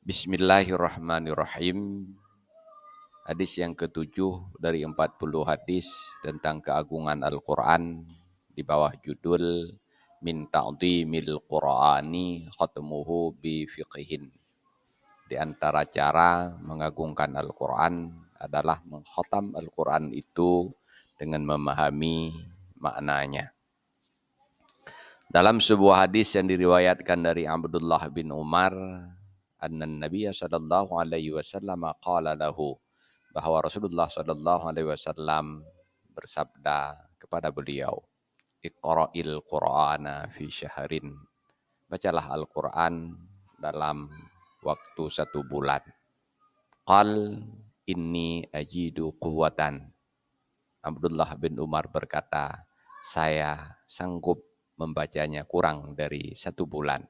Bismillahirrahmanirrahim. Hadis yang ketujuh dari 40 hadis tentang keagungan Al-Quran di bawah judul Min ta'dhimil Qur'ani khatmuhu bi fiqhin. Di antara cara mengagungkan Al-Quran adalah mengkhatam Al-Quran itu dengan memahami maknanya. Dalam sebuah hadis yang diriwayatkan dari Abdullah bin Umar, anna Nabiya sallallahu alaihi wasallam qala lahu, bahwa Rasulullah sallallahu alaihi wasallam bersabda kepada beliau, Iqra'il Qur'ana fi syahrin. Bacalah Al-Quran dalam waktu 1 bulan. Qal inni ajidu quwwatan. Abdullah bin Umar berkata, saya sanggup membacanya kurang dari 1 bulan.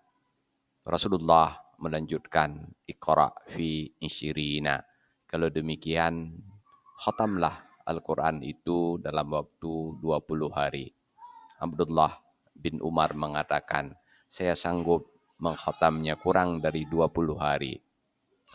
Rasulullah melanjutkan, Iqra' fi isyirina. Kalau demikian, khatamlah Al-Quran itu dalam waktu 20 hari. Abdullah bin Umar mengatakan, saya sanggup mengkhatamnya kurang dari 20 hari.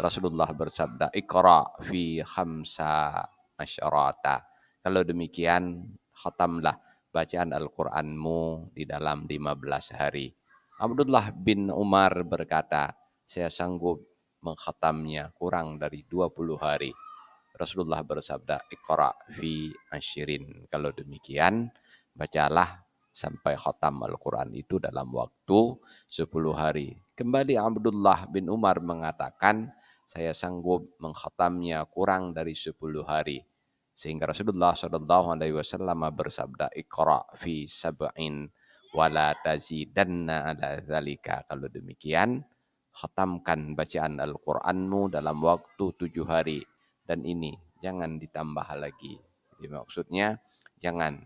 Rasulullah bersabda, Iqra' fi khamsa asyarata. Kalau demikian, khatamlah bacaan Al-Quranmu di dalam 15 hari. Abdullah bin Umar berkata, saya sanggup mengkhatamnya kurang dari 20 hari. Rasulullah bersabda, Iqra' fi asyirin. Kalau demikian, bacalah sampai khatam Al-Quran itu dalam waktu 10 hari. Kembali Abdullah bin Umar mengatakan, saya sanggup mengkhatamnya kurang dari 10 hari. Sehingga Rasulullah SAW bersabda, Iqra' fi sab'in wala tazidanna ala dzalika. Kalau demikian, khatamkan bacaan Al-Quranmu dalam waktu 7 hari. Dan ini jangan ditambah lagi. Jadi maksudnya, jangan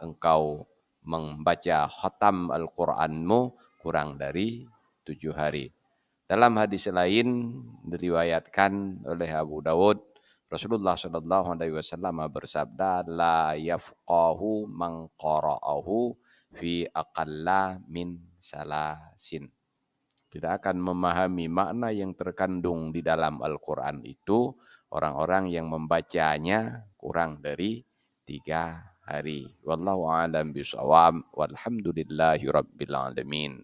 engkau membaca khatam Al-Quranmu kurang dari 7 hari. Dalam hadis lain diriwayatkan oleh Abu Dawud, Rasulullah SAW bersabda, la yafqahu man qara'ahu fi aqalla min salasin. Tidak akan memahami makna yang terkandung di dalam Al-Quran itu orang-orang yang membacanya kurang dari 3 hari. Wallahu a'lam bishawab. Walhamdulillahi rabbil alamin.